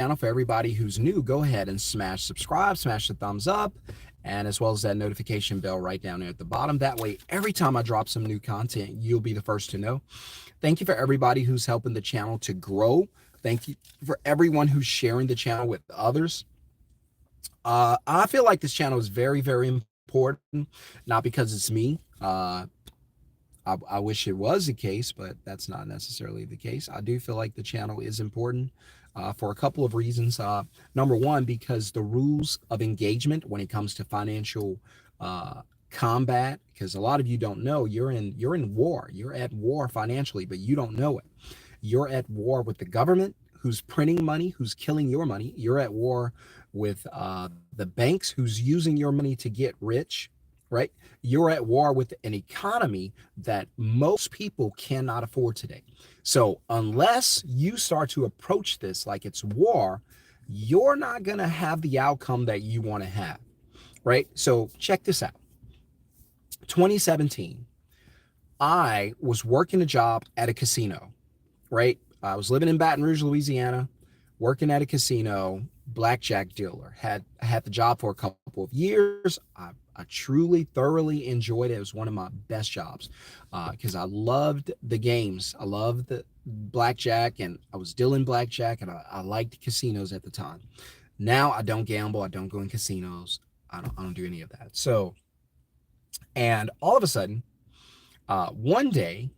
For everybody who's new, go ahead and smash subscribe, smash the thumbs up, and as well as that notification bell right down there at the bottom. That way, every time I drop some new content, you'll be the first to know. Thank you for everybody who's helping the channel to grow. Thank you for everyone who's sharing the channel with others. I feel like this channel is very, very important, not because it's me. I wish it was the case, but that's not necessarily the case. I do feel like the channel is important for a couple of reasons. Number one, because the rules of engagement when it comes to financial combat, because a lot of you don't know, you're in war. You're at war financially, but you don't know it. You're at war with the government, who's printing money, who's killing your money. You're at war with the banks, who's using your money to get rich, right? You're at war with an economy that most people cannot afford today. So unless you start to approach this like it's war, you're not going to have the outcome that you want to have, right? So check this out. 2017, I was working a job at a casino, right? I was living in Baton Rouge, Louisiana, working at a casino, blackjack dealer. Had the job for a couple of years. I truly, thoroughly enjoyed it. It was one of my best jobs because I loved the games. I loved the blackjack, and I was dealing blackjack, and I liked casinos at the time. Now I don't gamble. I don't go in casinos. I don't do any of that. So, and all of a sudden, one day,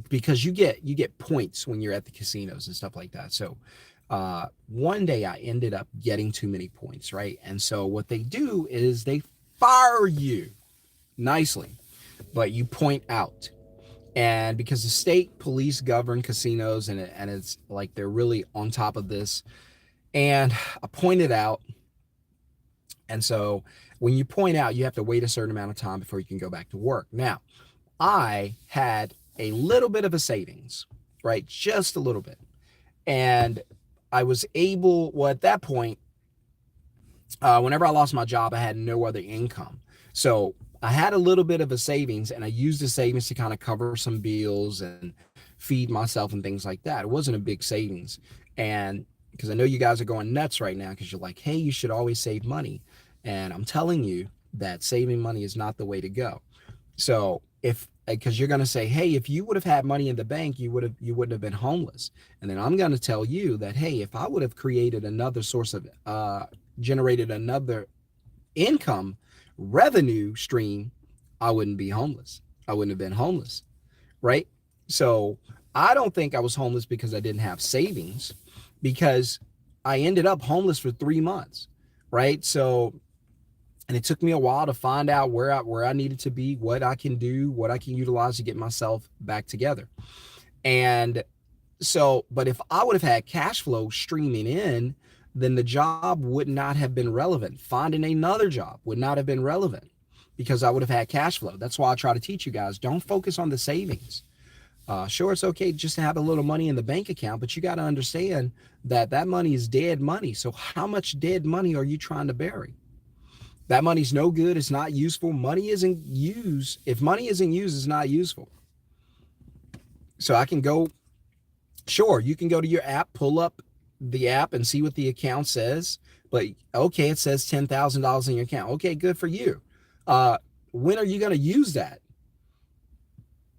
because you get points when you're at the casinos and stuff like that. So one day I ended up getting too many points, right? And so what they do is they fire you nicely, but you point out. And because the state police govern casinos, and it's like they're really on top of this, and I pointed out. And so when you point out, you have to wait a certain amount of time before you can go back to work. Now, I had a little bit of a savings, right? Just a little bit. And I was able, well, at that point, whenever I lost my job, I had no other income. So I had a little bit of a savings, and I used the savings to kind of cover some bills and feed myself and things like that. It wasn't a big savings. And because I know you guys are going nuts right now because you're like, hey, you should always save money. And I'm telling you that saving money is not the way to go. So because you're going to say, hey, if you would have had money in the bank, you wouldn't have been homeless. And then I'm going to tell you that, hey, if I would have created another source of generated another income revenue stream, I wouldn't be homeless. I wouldn't have been homeless, right? So I don't think I was homeless because I didn't have savings, because I ended up homeless for 3 months, right? So, and it took me a while to find out where I needed to be, what I can do, what I can utilize to get myself back together. And so, but if I would have had cash flow streaming in, then the job would not have been relevant. Finding another job would not have been relevant because I would have had cash flow. That's why I try to teach you guys, don't focus on the savings. Sure, it's okay just to have a little money in the bank account, but you got to understand that that money is dead money. So how much dead money are you trying to bury? That money's no good. It's not useful. Money isn't used. If money isn't used, it's not useful. So I can go, sure, you can go to your app, pull up the app and see what the account says. But okay, it says $10,000 in your account. Okay, good for you. When are you going to use that?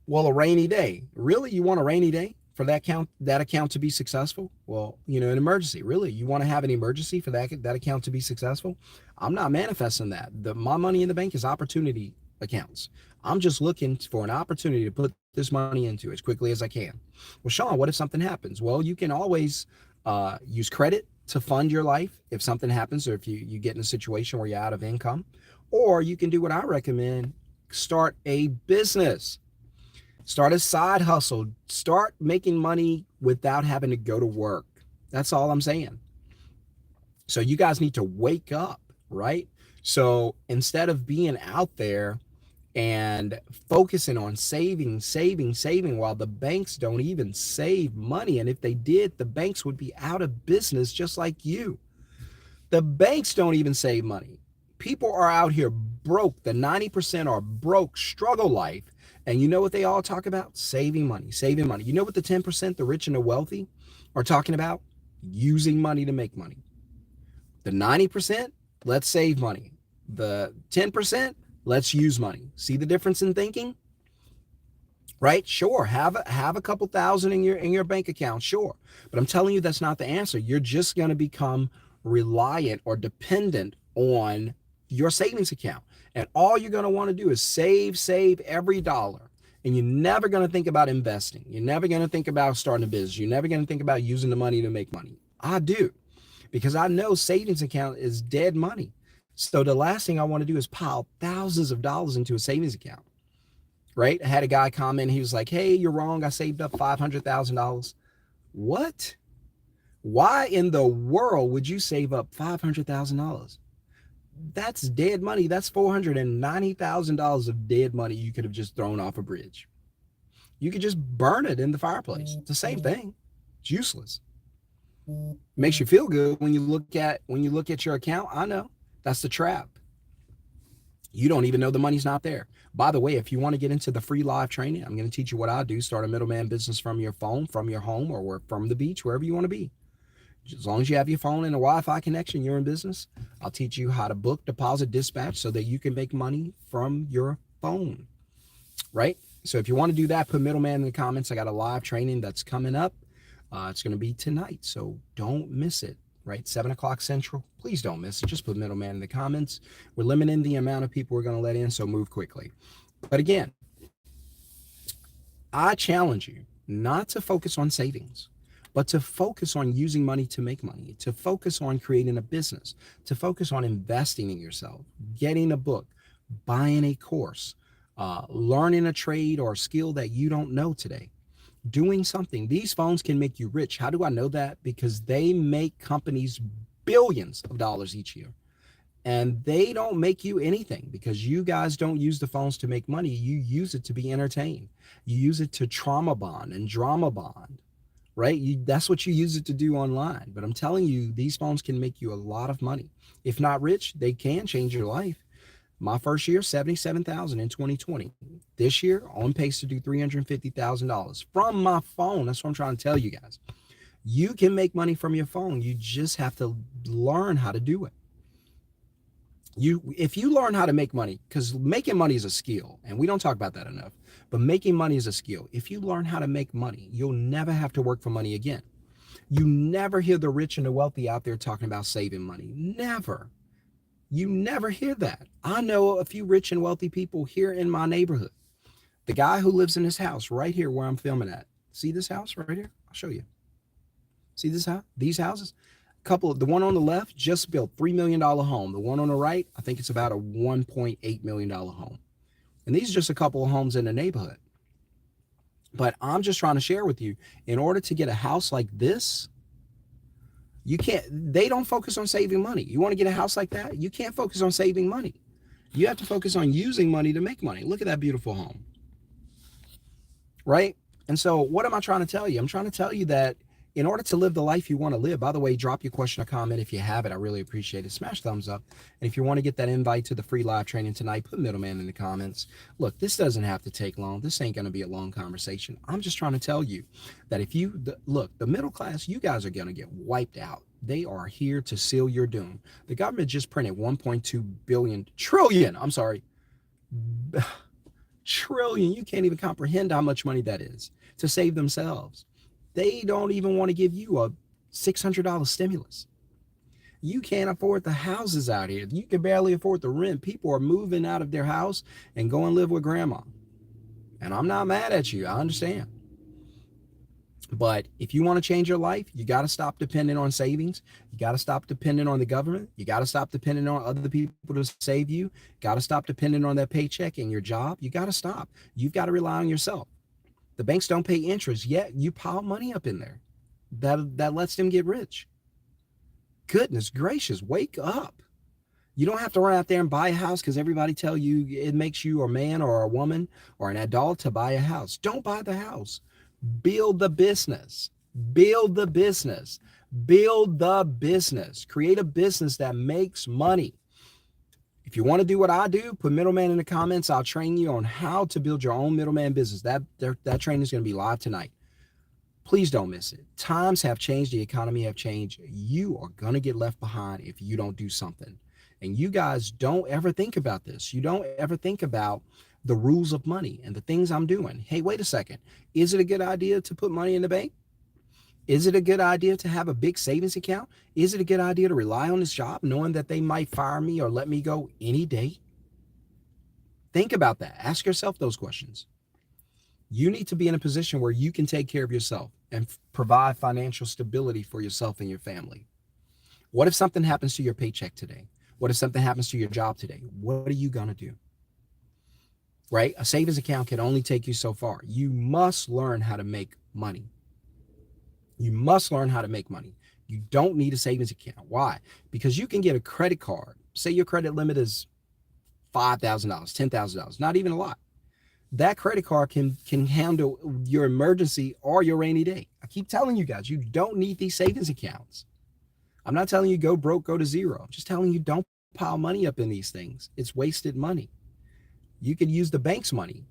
Well, a rainy day. Really? You want a rainy day for that account to be successful? Well, an emergency. Really? You want to have an emergency for that account to be successful? I'm not manifesting that. My money in the bank is opportunity accounts. I'm just looking for an opportunity to put this money into as quickly as I can. Well, Sean, what if something happens? Well, you can always use credit to fund your life if something happens, or if you get in a situation where you're out of income. Or you can do what I recommend: start a business. Start a side hustle. Start making money without having to go to work. That's all I'm saying. So you guys need to wake up, right? So instead of being out there and focusing on saving while the banks don't even save money, and if they did, the banks would be out of business just like you. The banks don't even save money. People are out here broke. The 90% are broke, struggle life. And you know what they all talk about? Saving money, saving money. You know what the 10%, the rich and the wealthy, are talking about? using money to make money. The 90%, let's save money. The 10%, let's use money. See the difference in thinking? Right? Sure, have a couple thousand in your bank account, sure. But I'm telling you that's not the answer. You're just going to become reliant or dependent on your savings account. And all you're going to want to do is save every dollar. And you're never going to think about investing. You're never going to think about starting a business. You're never going to think about using the money to make money. I do, because I know savings account is dead money. So the last thing I want to do is pile thousands of dollars into a savings account. Right? I had a guy comment. He was like, "Hey, you're wrong. I saved up $500,000. What? Why in the world would you save up $500,000? That's dead money. That's $490,000 of dead money you could have just thrown off a bridge. You could just burn it in the fireplace. It's the same thing. It's useless. Makes you feel good when you look at your account. I know that's the trap. You don't even know the money's not there. By the way, if you want to get into the free live training, I'm going to teach you what I do. Start a middleman business from your phone, from your home, or from the beach, wherever you want to be. As long as you have your phone and a Wi-Fi connection, you're in business. I'll teach you how to book, deposit, dispatch so that you can make money from your phone, right? So if you want to do that, put middleman in the comments. I got a live training that's coming up. It's going to be tonight, so don't miss it, right? 7 o'clock Central. Please don't miss it. Just put middleman in the comments. We're limiting the amount of people we're going to let in, so move quickly. But again, I challenge you not to focus on savings, but to focus on using money to make money, to focus on creating a business, to focus on investing in yourself, getting a book, buying a course, learning a trade or skill that you don't know today, doing something. These phones can make you rich. How do I know that? Because they make companies billions of dollars each year. And they don't make you anything because you guys don't use the phones to make money. You use it to be entertained. You use it to trauma bond and drama bond, right? That's what you use it to do online. But I'm telling you, these phones can make you a lot of money. If not rich, they can change your life. My first year, $77,000 in 2020. This year, on pace to do $350,000 from my phone. That's what I'm trying to tell you guys. You can make money from your phone. You just have to learn how to do it. If you learn how to make money, because making money is a skill, and we don't talk about that enough, but making money is a skill. If you learn how to make money, you'll never have to work for money again. You never hear the rich and the wealthy out there talking about saving money. Never. You never hear that. I know a few rich and wealthy people here in my neighborhood. The guy who lives in this house right here where I'm filming at. See this house right here? I'll show you. See this house? These houses? The one on the left just built $3 million home. The one on the right, I think it's about a $1.8 million home. And these are just a couple of homes in the neighborhood. But I'm just trying to share with you, in order to get a house like this, they don't focus on saving money. You want to get a house like that? You can't focus on saving money. You have to focus on using money to make money. Look at that beautiful home. Right? And so what am I trying to tell you? I'm trying to tell you that in order to live the life you want to live, by the way, drop your question or comment if you have it. I really appreciate it. Smash thumbs up. And if you want to get that invite to the free live training tonight, put middleman in the comments. Look, this doesn't have to take long. This ain't going to be a long conversation. I'm just trying to tell you that if you look, the middle class, you guys are going to get wiped out. They are here to seal your doom. The government just printed 1.2 trillion. Trillion. You can't even comprehend how much money that is to save themselves. They don't even want to give you a $600 stimulus. You can't afford the houses out here. You can barely afford the rent. People are moving out of their house and go and live with grandma. And I'm not mad at you. I understand. But if you want to change your life, you got to stop depending on savings. You got to stop depending on the government. You got to stop depending on other people to save you. Got to stop depending on that paycheck and your job. You got to stop. You've got to rely on yourself. The banks don't pay interest, yet you pile money up in there. That lets them get rich. Goodness gracious, wake up. You don't have to run out there and buy a house because everybody tell you it makes you a man or a woman or an adult to buy a house. Don't buy the house. Build the business. Build the business. Build the business. Create a business that makes money. If you want to do what I do, put middleman in the comments. I'll train you on how to build your own middleman business. That training is going to be live tonight. Please don't miss it. Times have changed. The economy have changed. You are going to get left behind if you don't do something. And you guys don't ever think about this. You don't ever think about the rules of money and the things I'm doing. Hey, wait a second. Is it a good idea to put money in the bank? Is it a good idea to have a big savings account? Is it a good idea to rely on this job knowing that they might fire me or let me go any day? Think about that. Ask yourself those questions. You need to be in a position where you can take care of yourself and provide financial stability for yourself and your family. What if something happens to your paycheck today? What if something happens to your job today? What are you going to do? Right? A savings account can only take you so far. You must learn how to make money. You must learn how to make money. You don't need a savings account. Why? Because you can get a credit card. Say your credit limit is $5,000, $10,000, not even a lot. That credit card can handle your emergency or your rainy day. I keep telling you guys, you don't need these savings accounts. I'm not telling you go broke, go to zero. I'm just telling you don't pile money up in these things. It's wasted money. You could use the bank's money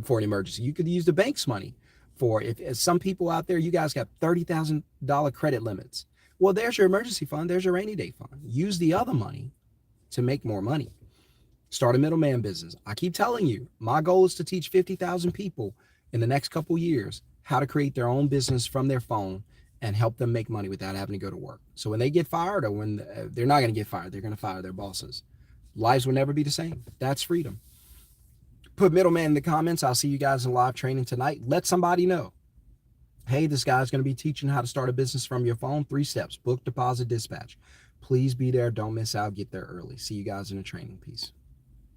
for an emergency. You could use the bank's money for, if some people out there, you guys got $30,000 credit limits. Well, there's your emergency fund. There's your rainy day fund. Use the other money to make more money. Start a middleman business. I keep telling you, my goal is to teach 50,000 people in the next couple years how to create their own business from their phone and help them make money without having to go to work. So when they get fired, or when they're not going to get fired, they're going to fire their bosses. Lives will never be the same. That's freedom. Put middleman in the comments. I'll see you guys in live training tonight. Let somebody know. Hey, this guy's going to be teaching how to start a business from your phone. 3 steps: book, deposit, dispatch. Please be there. Don't miss out. Get there early. See you guys in the training. Peace.